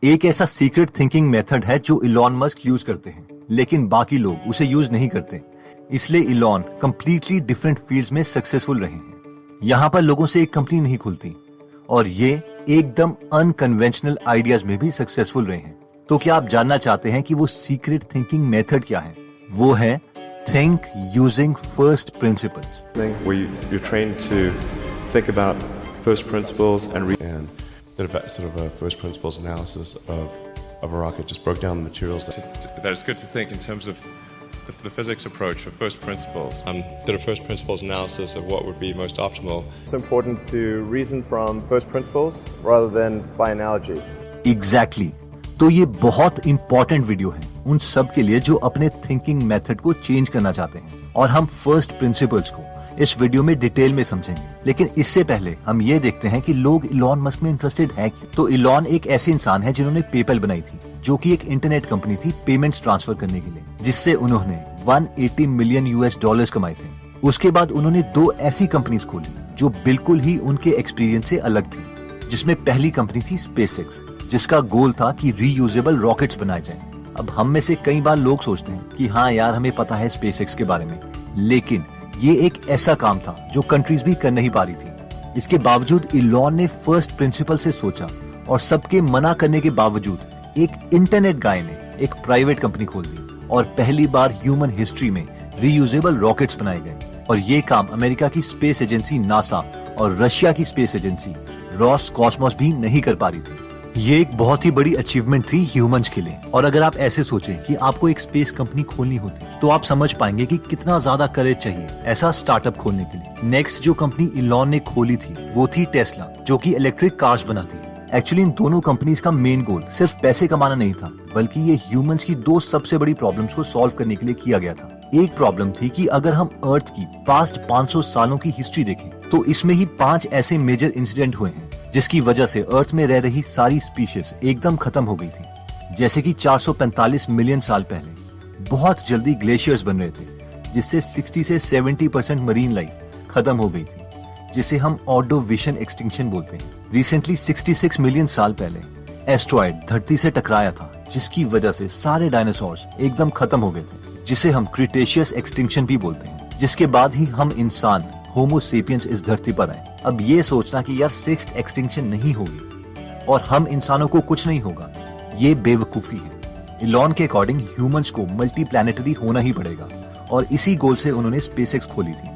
एक ऐसा secret thinking method है जो इलॉन मस्क यूज करते हैं, लेकिन बाकी लोग उसे यूज नहीं करते। इसलिए इलॉन कंप्लीटली डिफरेंट फील्ड्स में सक्सेसफुल रहे हैं। यहाँ पर लोगों से एक कंपनी नहीं खुलती और ये एकदम अनकन्वेंशनल आइडियाज में भी सक्सेसफुल रहे हैं। तो क्या आप जानना चाहते हैं कि वो सीक्रेट थिंकिंग मेथड क्या है? वो है think using first principles. You're trained to think about first principles and did a sort of a first principles analysis of a rocket. Just broke down the materials. That it's good to think in terms of the physics approach of first principles. Did a first principles analysis of what would be most optimal. It's important to reason from first principles rather than by analogy. Exactly. तो ये बहुत important video है उन सब के लिए जो अपने थिंकिंग मेथड को चेंज करना चाहते हैं, और हम फर्स्ट प्रिंसिपल्स को इस वीडियो में डिटेल में समझेंगे। लेकिन इससे पहले हम ये देखते हैं कि लोग इलॉन मस्क में इंटरेस्टेड है क्यों। तो इलॉन एक ऐसे इंसान है जिन्होंने पेपल बनाई थी, जो कि एक इंटरनेट कंपनी थी पेमेंट्स ट्रांसफर करने के लिए, जिससे उन्होंने 180 मिलियन US डॉलर्स कमाए थे। उसके बाद उन्होंने 2 ऐसी कंपनीज खोली जो बिल्कुल ही उनके एक्सपीरियंस से अलग थी, जिसमें पहली कंपनी थी स्पेसएक्स, जिसका गोल था कि रीयूजेबल रॉकेट्स बनाए जाएं। अब हम में से कई बार लोग सोचते हैं कि हाँ यार, हमें पता है स्पेसएक्स के बारे में, लेकिन ये एक ऐसा काम था जो कंट्रीज भी कर नहीं पा रही थी। इसके बावजूद इलॉन ने फर्स्ट प्रिंसिपल से सोचा और सबके मना करने के बावजूद एक इंटरनेट गाय ने एक प्राइवेट कंपनी खोल दी और पहली बार ह्यूमन हिस्ट्री में रीयूजेबल रॉकेट्स बनाए गए। और ये काम अमेरिका की स्पेस एजेंसी नासा और रशिया की स्पेस एजेंसी रोसकॉस्मोस भी नहीं कर पा रही थी। ये एक बहुत ही बड़ी अचीवमेंट थी ह्यूमंस के लिए। और अगर आप ऐसे सोचें कि आपको एक स्पेस कंपनी खोलनी होती, तो आप समझ पाएंगे कि कितना ज्यादा करेज चाहिए ऐसा स्टार्टअप खोलने के लिए। नेक्स्ट जो कंपनी इलॉन ने खोली थी वो थी टेस्ला, जो कि इलेक्ट्रिक कार्स बनाती है। एक्चुअली इन दोनों कंपनीज का मेन गोल सिर्फ पैसे कमाना नहीं था, बल्कि ये ह्यूमंस की 2 सबसे बड़ी प्रॉब्लम्स को सॉल्व करने के लिए किया गया था। एक प्रॉब्लम थी कि अगर हम अर्थ की पास्ट 500 सालों की हिस्ट्री देखें, तो इसमें ही 5 ऐसे मेजर इंसिडेंट हुए हैं जिसकी वजह से अर्थ में रह रही सारी स्पीशीज एकदम खत्म हो गई थी। जैसे कि 445 मिलियन साल पहले बहुत जल्दी ग्लेशियर्स बन रहे थे, जिससे 60 से 70% मरीन लाइफ खत्म हो गई थी, जिसे हम ऑर्डोविशन एक्सटिंक्शन बोलते हैं। रिसेंटली 66 मिलियन साल पहले एस्ट्रॉयड धरती से टकराया था, जिसकी वजह से सारे डायनासोर्स एकदम खत्म हो गए थे, जिसे हम क्रिटेशियस एक्सटिंक्शन भी बोलते हैं। जिसके बाद ही हम इंसान होमो सेपियंस इस धरती पर आए। अब ये सोचना कि यार 6th एक्सटिंक्शन नहीं होगी और हम इंसानों को कुछ नहीं होगा, ये बेवकूफी है। इलॉन के अकॉर्डिंग ह्यूमंस को मल्टी प्लैनेटरी होना ही पड़ेगा, और इसी गोल से उन्होंने स्पेसएक्स खोली थी,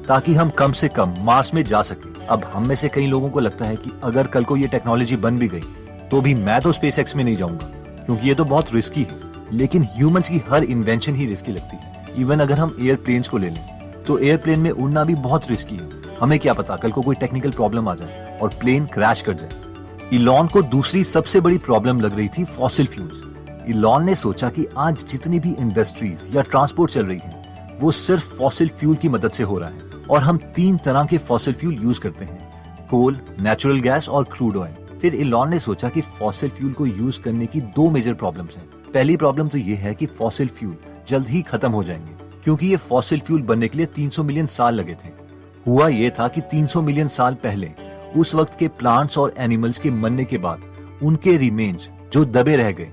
ताकि हम कम से कम मार्स में जा सके। अब हम में से कई लोगों को लगता है कि अगर कल को ये टेक्नोलॉजी बन भी गई, तो भी मैं तो स्पेसएक्स में नहीं जाऊंगा, क्योंकि ये तो बहुत रिस्की है। लेकिन ह्यूमंस की हर इन्वेंशन ही रिस्की लगती है। इवन अगर हम एयरप्लेन्स को ले लें, तो एयरप्लेन में उड़ना भी बहुत रिस्की है। हमें क्या पता कल को कोई टेक्निकल प्रॉब्लम आ जाए और प्लेन क्रैश कर जाए। इलॉन को दूसरी सबसे बड़ी प्रॉब्लम लग रही थी फॉसिल फ्यूल्स। इलॉन ने सोचा कि आज जितनी भी इंडस्ट्रीज या ट्रांसपोर्ट चल रही है, वो सिर्फ फॉसिल फ्यूल की मदद से हो रहा है। और हम 3 तरह के फॉसिल फ्यूल यूज करते हैं, कोल, नेचुरल गैस और क्रूड ऑयल। फिर इलॉन ने सोचा कि फॉसिल फ्यूल को यूज करने की 2 मेजर प्रॉब्लम्स हैं। पहली प्रॉब्लम तो ये है कि फॉसिल फ्यूल जल्द ही खत्म हो जाएंगे, क्योंकि ये फॉसिल फ्यूल बनने के लिए 300 मिलियन साल लगे थे। हुआ ये था कि 300 मिलियन साल पहले उस वक्त के प्लांट्स और एनिमल्स के मरने के बाद उनके रिमेन्स जो दबे रह गए,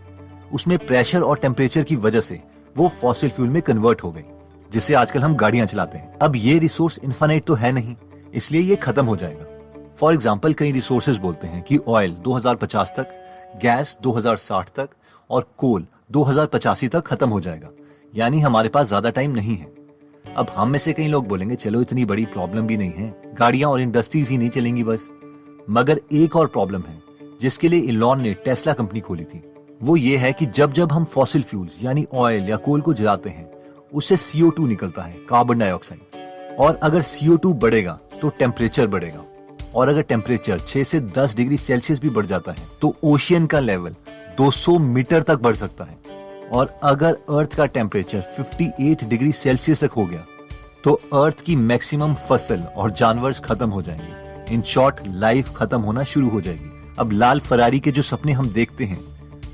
उसमें प्रेशर और टेम्परेचर की वजह से वो फॉसिल फ्यूल में कन्वर्ट हो गए, जिससे आजकल हम गाड़ियां चलाते हैं। अब ये रिसोर्स इनफाइनाइट तो है नहीं, इसलिए ये खत्म हो जाएगा। फॉर एग्जाम्पल, कई रिसोर्सेज बोलते हैं कि ऑयल 2050 तक, गैस 2060 तक और कोल 2085 तक खत्म हो जाएगा। यानी हमारे पास ज्यादा टाइम नहीं है। अब हम में से कई लोग बोलेंगे चलो इतनी बड़ी प्रॉब्लम भी नहीं है, गाड़ियां और इंडस्ट्रीज ही नहीं चलेंगी बस। मगर एक और प्रॉब्लम है जिसके लिए इलॉन ने टेस्ला कंपनी खोली थी। वो ये है कि जब जब हम फॉसिल फ्यूल्स यानी ऑयल या कोल को जलाते हैं, उससे CO2 निकलता है, कार्बन डाइऑक्साइड। और अगर CO2 बढ़ेगा तो टेम्परेचर बढ़ेगा, और अगर टेम्परेचर 6 से 10 डिग्री सेल्सियस भी बढ़ जाता है, तो ओशियन का लेवल 200 मीटर तक बढ़ सकता है। और अगर अर्थ का टेम्परेचर 58 डिग्री सेल्सियस तक हो गया, तो अर्थ की मैक्सिमम फसल और जानवर खत्म हो जाएंगे। इन शॉर्ट, लाइफ खत्म होना शुरू हो जाएगी। अब लाल फरारी के जो सपने हम देखते हैं,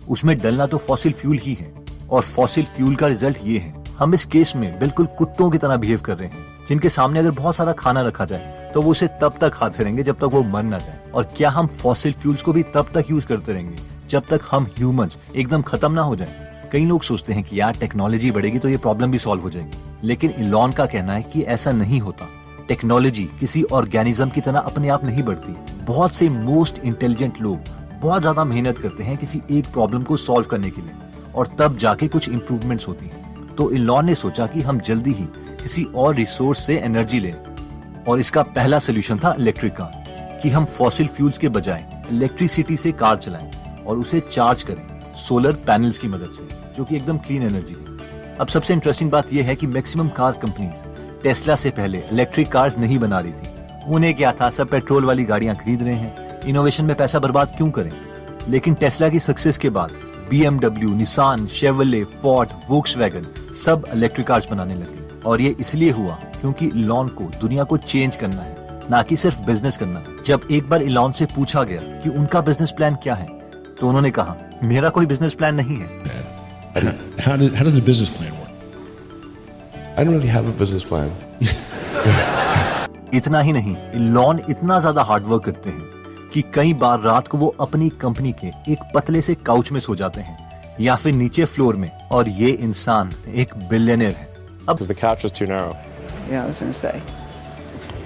उसमें डलना तो फॉसिल फ्यूल ही है, और फॉसिल फ्यूल का रिजल्ट ये है। हम इस केस में बिल्कुल कुत्तों की तरह बिहेव कर रहे हैं, जिनके सामने अगर बहुत सारा खाना रखा जाए तो वो उसे तब तक खाते रहेंगे जब तक वो मर ना जाए। और क्या हम फॉसिल फ्यूल्स को भी तब तक यूज करते रहेंगे जब तक हम ह्यूमंस एकदम खत्म ना हो जाएं। कई लोग सोचते हैं कि यार टेक्नोलॉजी बढ़ेगी तो ये प्रॉब्लम भी सॉल्व हो जाएगी, लेकिन इलॉन का कहना है कि ऐसा नहीं होता। टेक्नोलॉजी किसी ऑर्गेनिज्म की तरह अपने आप नहीं बढ़ती। बहुत से मोस्ट इंटेलिजेंट लोग बहुत ज्यादा मेहनत करते हैं किसी एक प्रॉब्लम को सॉल्व करने के लिए, और तब जाके कुछ इंप्रूवमेंट्स होती हैं। तो इलॉन ने सोचा कि हम जल्दी ही किसी और रिसोर्स से एनर्जी लें, और इसका पहला सोल्यूशन था इलेक्ट्रिक कार, कि हम फॉसिल फ्यूल्स के बजाय इलेक्ट्रिसिटी से कार चलाएं और उसे चार्ज करें सोलर पैनल्स की मदद से, जो कि एकदम क्लीन एनर्जी है। अब सबसे इंटरेस्टिंग बात यह है कि मैक्सिमम कार कंपनीज टेस्ला से पहले इलेक्ट्रिक कार्स नहीं बना रही थी। उन्हें क्या था, सब पेट्रोल वाली गाड़ियां खरीद रहे हैं, इनोवेशन में पैसा बर्बाद क्यों करें। लेकिन टेस्ला की सक्सेस के बाद BMW, Nissan, Chevrolet, Ford, Volkswagen सब इलेक्ट्रिक कार्स बनाने लगे, और ये इसलिए हुआ क्योंकि इलॉन को दुनिया को चेंज करना है, ना कि सिर्फ बिजनेस करना है। जब एक बार इलॉन से पूछा गया कि उनका बिजनेस प्लान क्या है, तो उन्होंने कहा, मेरा कोई बिजनेस प्लान नहीं है। How does the business plan work? I don't really have a business plan. इतना ही नहीं, इलॉन इतना ज्यादा हार्डवर्क करते हैं कि कई बार रात को वो अपनी कंपनी के एक पतले से काउच में सो जाते हैं, या फिर नीचे फ्लोर में, और ये इंसान एक बिलियनर है। अब Because the couch was too narrow. Yeah, I was going to say.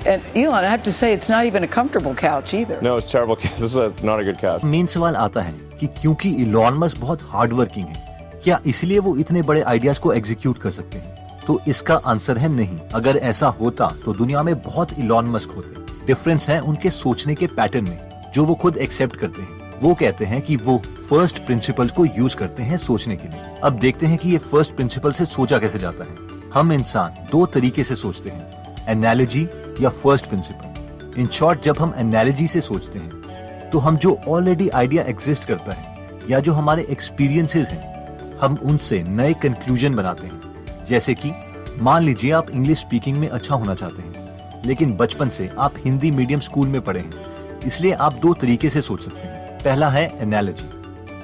And Elon, I have to say, it's not even a comfortable couch either. No, it's terrible. This is not a good couch. Main सवाल आता है कि क्योंकि Elon Musk बहुत hard working है, क्या इसलिए वो इतने बड़े आइडियाज को एग्जीक्यूट कर सकते हैं? तो इसका आंसर है नहीं। अगर ऐसा होता तो दुनिया में बहुत इलॉन मस्क होते। डिफरेंस है उनके सोचने के पैटर्न में, जो वो खुद एक्सेप्ट करते हैं। वो कहते हैं कि वो फर्स्ट प्रिंसिपल्स को यूज करते हैं सोचने के लिए। अब देखते हैं कि ये फर्स्ट प्रिंसिपल से सोचा कैसे जाता है। हम इंसान दो तरीके से सोचते हैं, एनालॉजी या फर्स्ट प्रिंसिपल। इन शॉर्ट, जब हम एनालॉजी से सोचते हैं तो हम जो ऑलरेडी आइडिया एग्जिस्ट करता है या जो हमारे एक्सपीरियंसेस हैं, हम उनसे नए कंक्लूजन बनाते हैं। जैसे कि मान लीजिए आप इंग्लिश स्पीकिंग में अच्छा होना चाहते हैं, लेकिन बचपन से आप हिंदी मीडियम स्कूल में पढ़े हैं, इसलिए आप दो तरीके से सोच सकते हैं। पहला है एनालॉजी,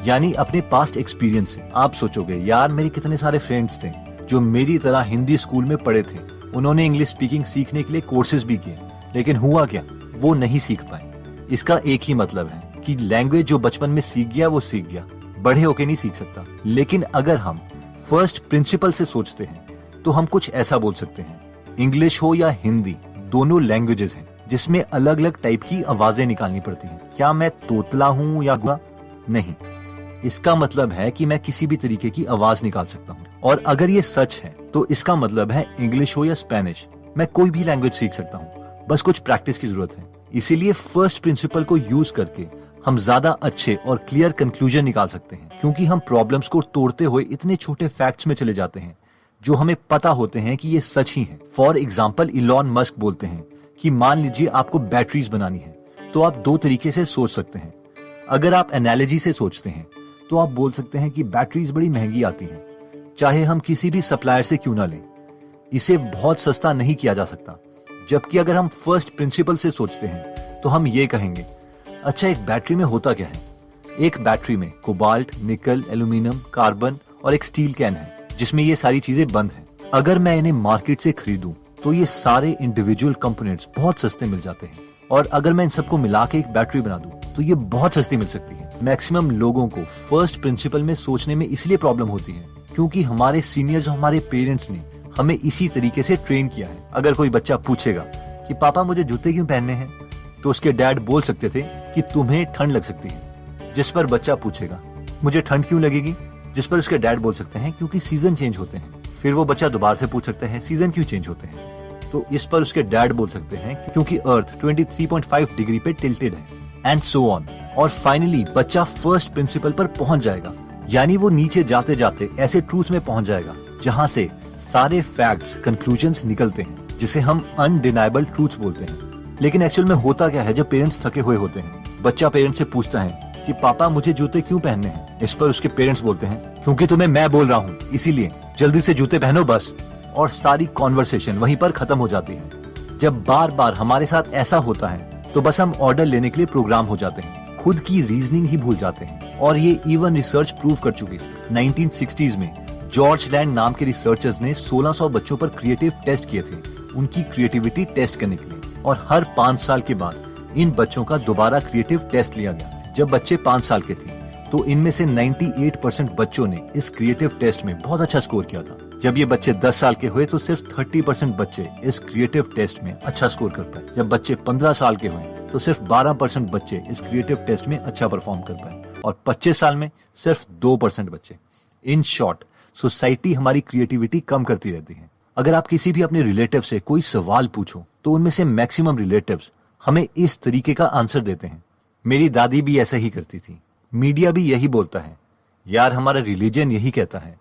यानी अपने पास्ट एक्सपीरियंस से आप सोचोगे, यार मेरे कितने सारे फ्रेंड्स थे जो मेरी तरह हिंदी स्कूल में पढ़े थे, उन्होंने इंग्लिश स्पीकिंग सीखने के लिए कोर्सेज भी किए, लेकिन हुआ क्या, वो नहीं सीख पाए। इसका एक ही मतलब है कि लैंग्वेज जो बचपन में सीख गया वो सीख गया, बड़े होके नहीं सीख सकता। लेकिन अगर हम फर्स्ट प्रिंसिपल से सोचते हैं तो हम कुछ ऐसा बोल सकते हैं, इंग्लिश हो या हिंदी, दोनों लैंग्वेजेस हैं जिसमें अलग अलग टाइप की आवाजें निकालनी पड़ती हैं। क्या मैं तोतला हूँ या गुआ? नहीं। इसका मतलब है कि मैं किसी भी तरीके की आवाज निकाल सकता हूँ, और अगर ये सच है तो इसका मतलब है इंग्लिश हो या स्पेनिश, मैं कोई भी लैंग्वेज सीख सकता हूँ, बस कुछ प्रैक्टिस की जरूरत है। इसीलिए फर्स्ट प्रिंसिपल को यूज करके हम ज्यादा अच्छे और क्लियर कंक्लूजन निकाल सकते हैं, क्योंकि हम प्रॉब्लम्स को तोड़ते हुए इतने छोटे फैक्ट्स में चले जाते हैं जो हमें पता होते हैं कि ये सच ही है। फॉर एग्जाम्पल, इलॉन मस्क बोलते हैं कि मान लीजिए आपको बैटरीज बनानी है, तो आप दो तरीके से सोच सकते हैं। अगर आप एनालॉजी से सोचते हैं तो आप बोल सकते हैं कि बैटरीज बड़ी महंगी आती हैं, चाहे हम किसी भी सप्लायर से क्यों ना लें, इसे बहुत सस्ता नहीं किया जा सकता। जबकि अगर हम फर्स्ट प्रिंसिपल से सोचते हैं तो हम ये कहेंगे, अच्छा एक बैटरी में होता क्या है? एक बैटरी में कोबाल्ट, निकल, एल्यूमिनियम, कार्बन और एक स्टील कैन है जिसमें ये सारी चीजें बंद हैं। अगर मैं इन्हें मार्केट से खरीदूं तो ये सारे इंडिविजुअल कंपोनेंट्स बहुत सस्ते मिल जाते हैं, और अगर मैं इन सबको मिला के एक बैटरी बना दूं तो ये बहुत सस्ती मिल सकती है। मैक्सिमम लोगों को फर्स्ट प्रिंसिपल में सोचने में इसलिए प्रॉब्लम होती है क्योंकि हमारे सीनियर्स, हमारे पेरेंट्स ने हमें इसी तरीके से ट्रेन किया है। अगर कोई बच्चा पूछेगा कि पापा मुझे जूते क्यों पहनने हैं, तो उसके डैड बोल सकते थे कि तुम्हें ठंड लग सकती है। जिस पर बच्चा पूछेगा मुझे ठंड क्यों लगेगी, जिस पर उसके डैड बोल सकते हैं क्योंकि सीजन चेंज होते हैं। फिर वो बच्चा दोबारा से पूछ सकता है सीजन क्यों चेंज होते हैं, तो इस पर उसके डैड बोल सकते हैं क्योंकि अर्थ 23.5 डिग्री पे टिल्टेड है, एंड सो ऑन। और फाइनली बच्चा फर्स्ट प्रिंसिपल पर पहुंच जाएगा, यानी वो नीचे जाते जाते ऐसे ट्रूथ में पहुंच जाएगा जहां से सारे फैक्ट्स, कंक्लूजन्स निकलते हैं, जिसे हम अनडिनाइबल ट्रूथ्स बोलते हैं। लेकिन एक्चुअल में होता क्या है, जब पेरेंट्स थके हुए होते हैं, बच्चा पेरेंट्स से पूछता है कि पापा मुझे जूते क्यों पहनने हैं। इस पर उसके पेरेंट्स बोलते हैं क्योंकि तुम्हें मैं बोल रहा हूँ, इसीलिए जल्दी से जूते पहनो बस। और सारी कॉन्वर्सेशन वहीं पर खत्म हो जाती है। जब बार बार हमारे साथ ऐसा होता है तो बस हम ऑर्डर लेने के लिए प्रोग्राम हो जाते हैं, खुद की रीजनिंग ही भूल जाते हैं। और ये इवन रिसर्च प्रूव कर चुकी है। 1960s में जॉर्ज लैंड नाम के रिसर्चर्स ने 1600 बच्चों पर क्रिएटिव टेस्ट किए थे, उनकी क्रिएटिविटी टेस्ट करने के लिए। और हर 5 साल के बाद इन बच्चों का दोबारा क्रिएटिव टेस्ट लिया गया। जब बच्चे 5 साल के थे तो इनमें से 98% बच्चों ने इस क्रिएटिव टेस्ट में बहुत अच्छा स्कोर किया था। जब ये बच्चे 10 साल के हुए तो सिर्फ 30% बच्चे इस क्रिएटिव टेस्ट में अच्छा स्कोर कर पाए। जब बच्चे 15 साल के हुए तो सिर्फ 12% बच्चे इस क्रिएटिव टेस्ट में अच्छा परफॉर्म कर पाए और 25 साल में सिर्फ 2% बच्चे। इन शॉर्ट, सोसाइटी हमारी क्रिएटिविटी कम करती रहती है। अगर आप किसी भी अपने रिलेटिव से कोई सवाल पूछो तो उनमें से मैक्सिमम रिलेटिव्स हमें इस तरीके का आंसर देते हैं। मेरी दादी भी ऐसा ही करती थी। मीडिया भी यही बोलता है, यार हमारा रिलीजन यही कहता है,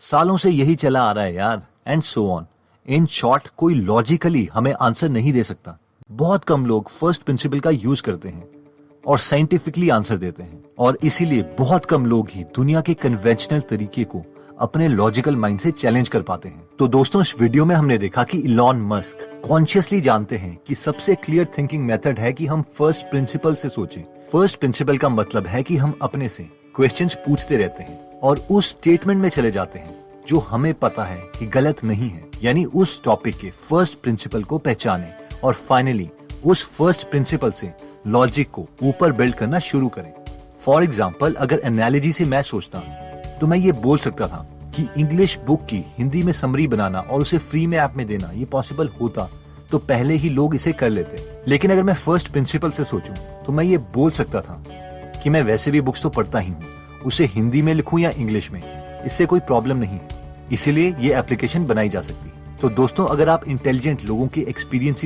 सालों से यही चला आ रहा है यार, and so on. In short, कोई लॉजिकली हमें आंसर नहीं दे सकता। बहुत कम लोग फर्स्ट प्रिंसिपल का यूज करते हैं और साइंटिफिकली आंसर देते हैं, और इसीलिए बहुत कम लोग ही दुनिया के कन्वेंशनल तरीके को अपने लॉजिकल माइंड से चैलेंज कर पाते हैं। तो दोस्तों, इस वीडियो में हमने देखा कि इलॉन मस्क कॉन्शियसली जानते हैं कि सबसे क्लियर थिंकिंग मेथड है कि हम फर्स्ट प्रिंसिपल से सोचें। फर्स्ट प्रिंसिपल का मतलब है कि हम अपने से क्वेश्चंस पूछते रहते हैं और उस स्टेटमेंट में चले जाते हैं जो हमें पता है कि गलत नहीं है, यानी उस टॉपिक के फर्स्ट प्रिंसिपल को पहचानें और फाइनली उस फर्स्ट प्रिंसिपल से लॉजिक को ऊपर बिल्ड करना शुरू करें। फॉर एग्जाम्पल, अगर एनालॉजी से मैं सोचता तो मैं ये बोल सकता था कि इंग्लिश बुक की हिंदी में समरी बनाना और उसे फ्री में ऐप में देना ये पॉसिबल होता तो पहले ही लोग इसे कर लेते। लेकिन अगर मैं फर्स्ट प्रिंसिपल से सोचूं तो मैं ये बोल सकता था कि मैं वैसे भी बुक्स तो पढ़ता ही हूँ, उसे हिंदी में लिखूं या इंग्लिश में, इससे कोई प्रॉब्लम नहीं है, इसीलिए ये एप्लीकेशन बनाई जा सकती है। तो दोस्तों, अगर आप इंटेलिजेंट लोगों के एक्सपीरियंसेस